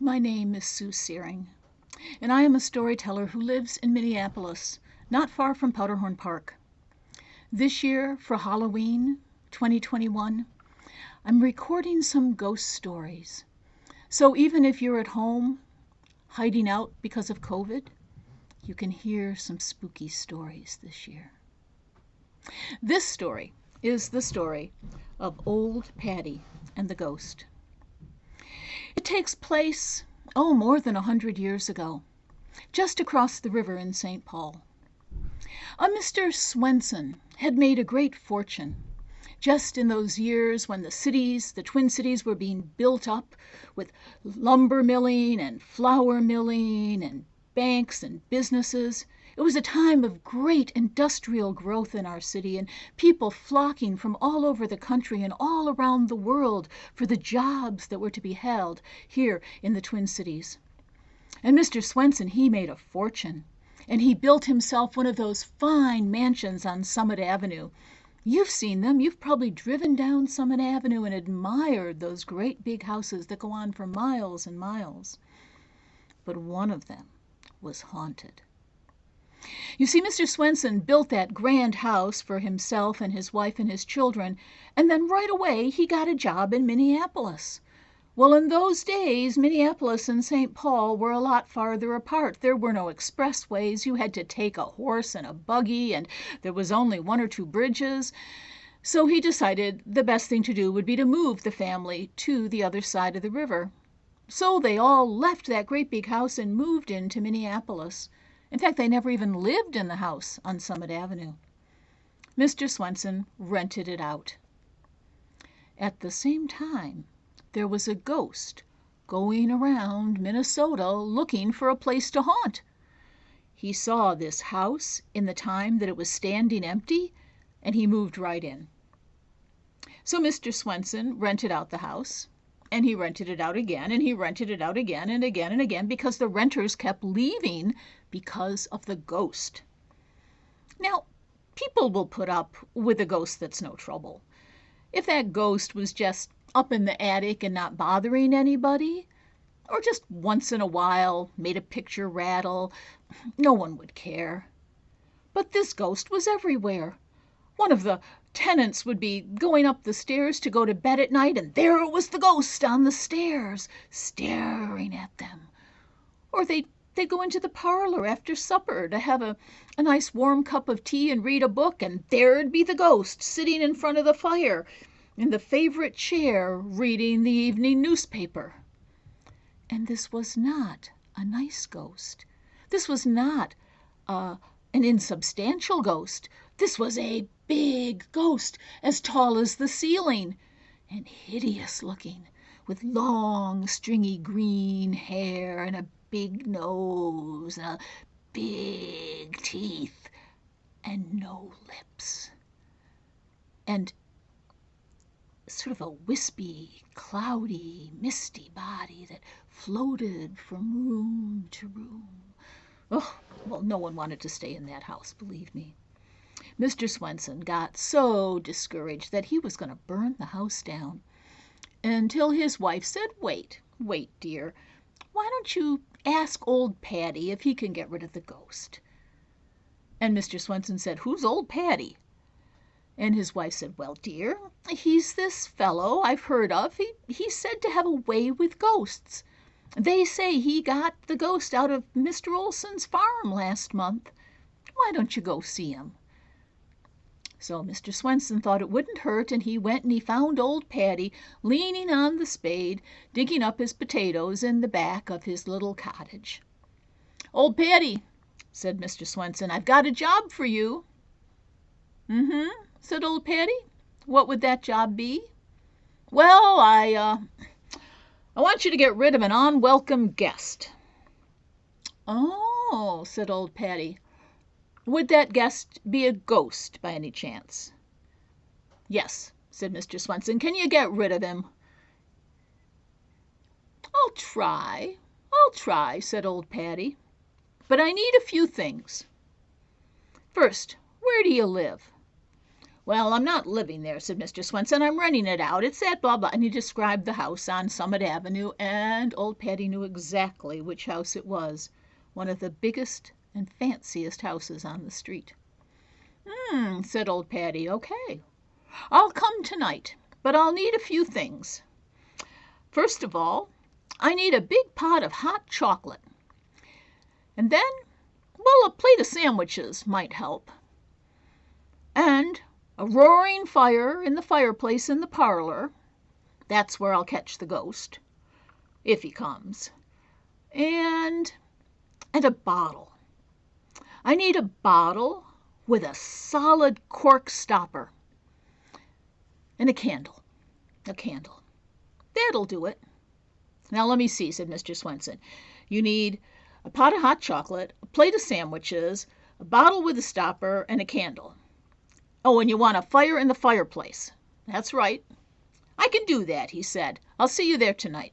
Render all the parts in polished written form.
My name is Sue Searing, and I am a storyteller who lives in Minneapolis, not far from Powderhorn Park. This year, for Halloween 2021, I'm recording some ghost stories. So even if you're at home, hiding out because of COVID, you can hear some spooky stories this year. This story is the story of Old Paddy and the ghost. It takes place, more than 100 years ago, just across the river in St. Paul. A Mr. Swenson had made a great fortune just in those years when the Twin Cities were being built up with lumber milling and flour milling and banks and businesses. It was a time of great industrial growth in our city and people flocking from all over the country and all around the world for the jobs that were to be held here in the Twin Cities. And Mr. Swenson, he made a fortune, and he built himself one of those fine mansions on Summit Avenue. You've seen them. You've probably driven down Summit Avenue and admired those great big houses that go on for miles and miles. But one of them was haunted. You see, Mr. Swenson built that grand house for himself and his wife and his children, and then right away he got a job in Minneapolis. Well, in those days, Minneapolis and St. Paul were a lot farther apart. There were no expressways. You had to take a horse and a buggy, and there was only one or two bridges. So he decided the best thing to do would be to move the family to the other side of the river. So they all left that great big house and moved into Minneapolis. In fact, they never even lived in the house on Summit Avenue. Mr. Swenson rented it out. At the same time, there was a ghost going around Minnesota looking for a place to haunt. He saw this house in the time that it was standing empty, and he moved right in. So Mr. Swenson rented out the house, and he rented it out again, and he rented it out again and again and again because the renters kept leaving because of the ghost. Now, people will put up with a ghost that's no trouble. If that ghost was just up in the attic and not bothering anybody, or just once in a while made a picture rattle, no one would care. But this ghost was everywhere. One of the tenants would be going up the stairs to go to bed at night, and there was the ghost on the stairs, staring at them. Or they'd go into the parlor after supper to have a nice warm cup of tea and read a book, and there'd be the ghost sitting in front of the fire in the favorite chair reading the evening newspaper. And this was not a nice ghost. This was not an insubstantial ghost. This was a big ghost, as tall as the ceiling, and hideous looking, with long, stringy green hair and a big nose, and big teeth, and no lips. And sort of a wispy, cloudy, misty body that floated from room to room. Oh, well, no one wanted to stay in that house, believe me. Mr. Swenson got so discouraged that he was going to burn the house down, until his wife said, wait, dear, why don't you ask old Paddy if he can get rid of the ghost? And Mr. Swenson said, who's old Paddy? And his wife said, well, dear, he's this fellow I've heard of. He's said to have a way with ghosts. They say he got the ghost out of Mr. Olson's farm last month. Why don't you go see him? So Mr. Swenson thought it wouldn't hurt, and he went and he found old Paddy leaning on the spade, digging up his potatoes in the back of his little cottage. Old Paddy, said Mr. Swenson, I've got a job for you. Mm-hmm, said old Paddy. What would that job be? Well, I want you to get rid of an unwelcome guest. Oh, said old Paddy. Would that guest be a ghost by any chance? Yes, said Mr. Swenson. Can you get rid of him? I'll try, said old Paddy. But I need a few things. First, where do you live? "Well, I'm not living there," said Mr. Swenson. "I'm renting it out. It's at blah blah." And he described the house on Summit Avenue, and old Paddy knew exactly which house it was, one of the biggest and fanciest houses on the street. Said old Paddy. "Okay, I'll come tonight, but I'll need a few things. First of all, I need a big pot of hot chocolate. And then, well, a plate of sandwiches might help. And a roaring fire in the fireplace in the parlor. That's where I'll catch the ghost, if he comes. And a bottle. I need a bottle with a solid cork stopper. And a candle. A candle. That'll do it." "Now let me see," said Mr. Swenson. "You need a pot of hot chocolate, a plate of sandwiches, a bottle with a stopper, and a candle. Oh, and you want a fire in the fireplace. That's right. I can do that," he said. "I'll see you there tonight."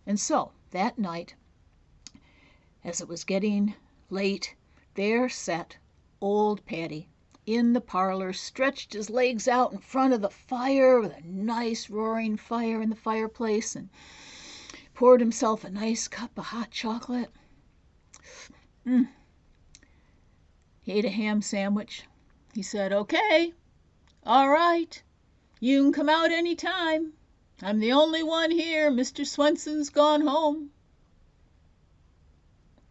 And so that night, as it was getting late, there sat old Paddy in the parlor, stretched his legs out in front of the fire with a nice roaring fire in the fireplace, and poured himself a nice cup of hot chocolate. He ate a ham sandwich. He said, "Okay, all right, you can come out any time. I'm the only one here. Mr. Swenson's gone home."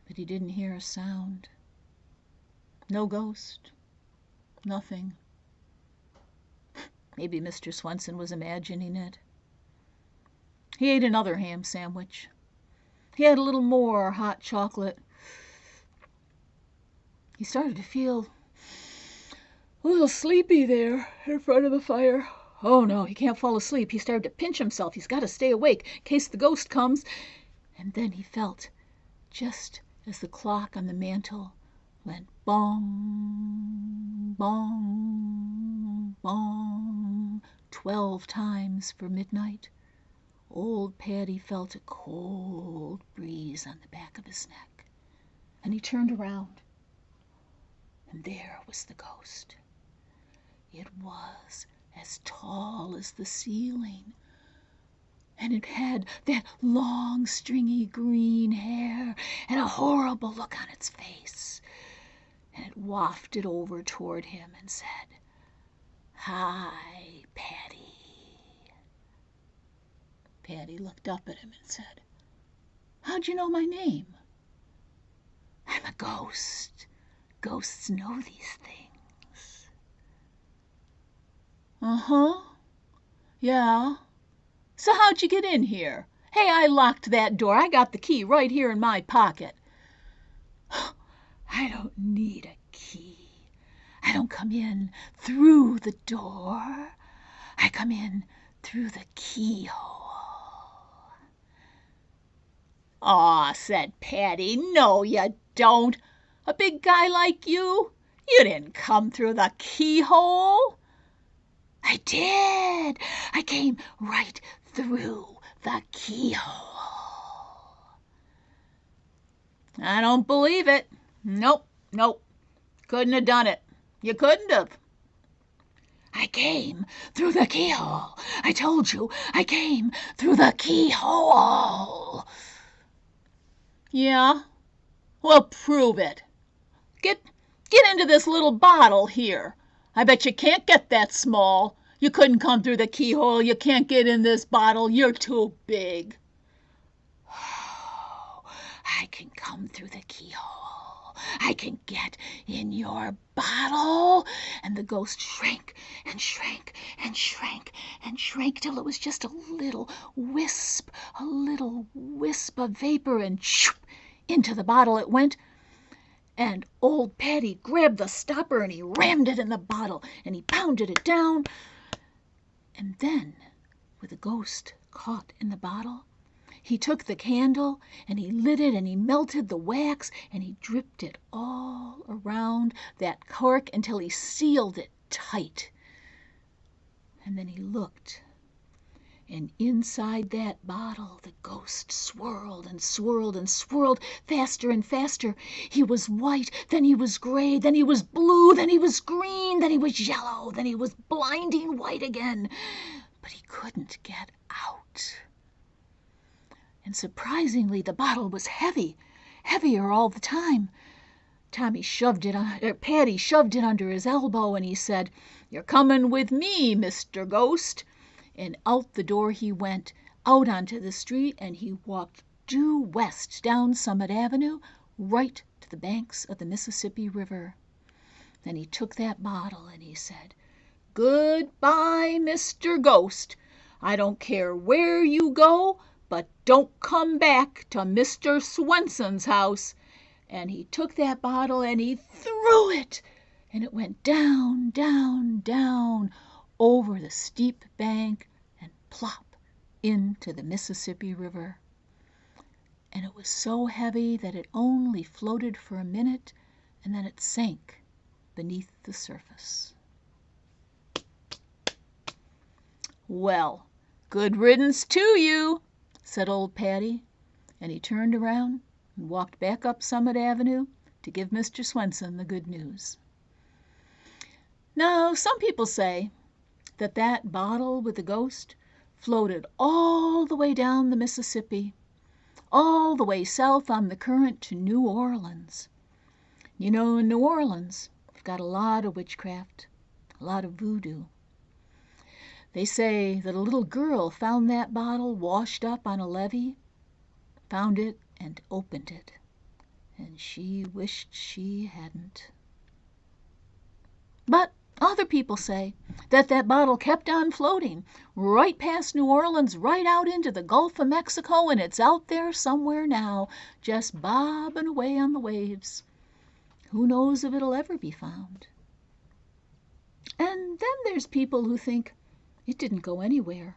But he didn't hear a sound. No ghost. Nothing. Maybe Mr. Swenson was imagining it. He ate another ham sandwich. He had a little more hot chocolate. He started to feel a little sleepy there in front of the fire. Oh no, he can't fall asleep. He started to pinch himself. He's got to stay awake in case the ghost comes. And then he felt, just as the clock on the mantel went bong, bong, bong, 12 times for midnight, old Paddy felt a cold breeze on the back of his neck. And he turned around, and there was the ghost. It was as tall as the ceiling, and it had that long, stringy green hair and a horrible look on its face. And it wafted over toward him and said, "Hi, Paddy." Paddy looked up at him and said, "How'd you know my name?" "I'm a ghost. Ghosts know these things." "Uh-huh. Yeah. So how'd you get in here? Hey, I locked that door. I got the key right here in my pocket." "I don't need a key. I don't come in through the door. I come in through the keyhole." "Aw," said Paddy, "no, you don't. A big guy like you? You didn't come through the keyhole." "I did. I came right through the keyhole." "I don't believe it. Nope, nope. Couldn't have done it. You couldn't have." "I came through the keyhole. I told you I came through the keyhole." "Yeah? Well, prove it. Get into this little bottle here. I bet you can't get that small. You couldn't come through the keyhole. You can't get in this bottle. You're too big." "Oh, I can come through the keyhole. I can get in your bottle." And the ghost shrank and shrank and shrank and shrank till it was just a little wisp of vapor, and shoo, into the bottle it went. And old Paddy grabbed the stopper and he rammed it in the bottle and he pounded it down. And then, with the ghost caught in the bottle, he took the candle and he lit it and he melted the wax and he dripped it all around that cork until he sealed it tight. And then he looked And inside that bottle the ghost swirled and swirled and swirled faster and faster. He was white, then he was gray, then he was blue, then he was green, then he was yellow, then he was blinding white again. But he couldn't get out. And surprisingly, the bottle was heavy, heavier all the time. Paddy shoved it under his elbow, and he said, "You're coming with me, Mr. Ghost." And out the door he went, out onto the street, and he walked due west down Summit Avenue, right to the banks of the Mississippi River. Then he took that bottle and he said, "Goodbye, Mr. Ghost. I don't care where you go, but don't come back to Mr. Swenson's house." And he took that bottle and he threw it, and it went down, down, down over the steep bank and plop into the Mississippi River. And it was so heavy that it only floated for a minute, and then it sank beneath the surface. "Well, good riddance to you," said old Paddy, and he turned around and walked back up Summit Avenue to give Mr. Swenson the good news. Now, some people say that that bottle with the ghost floated all the way down the Mississippi, all the way south on the current to New Orleans. You know, in New Orleans, they've got a lot of witchcraft, a lot of voodoo. They say that a little girl found that bottle washed up on a levee, found it and opened it, and she wished she hadn't. But other people say that that bottle kept on floating right past New Orleans, right out into the Gulf of Mexico, and it's out there somewhere now, just bobbing away on the waves. Who knows if it'll ever be found? And then there's people who think it didn't go anywhere.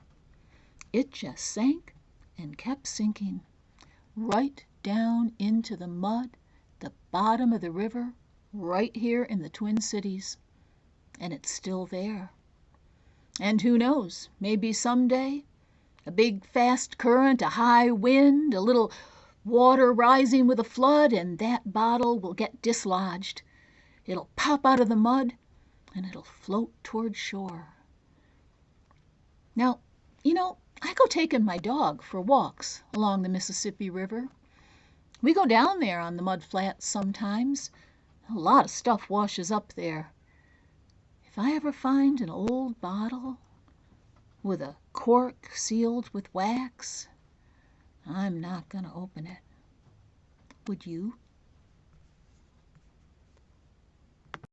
It just sank and kept sinking, right down into the mud, the bottom of the river, right here in the Twin Cities. And it's still there. And who knows, maybe someday a big fast current, a high wind, a little water rising with a flood, and that bottle will get dislodged. It'll pop out of the mud, and it'll float toward shore. Now, I go taking my dog for walks along the Mississippi River. We go down there on the mud flats sometimes. A lot of stuff washes up there. If I ever find an old bottle with a cork sealed with wax, I'm not going to open it. Would you?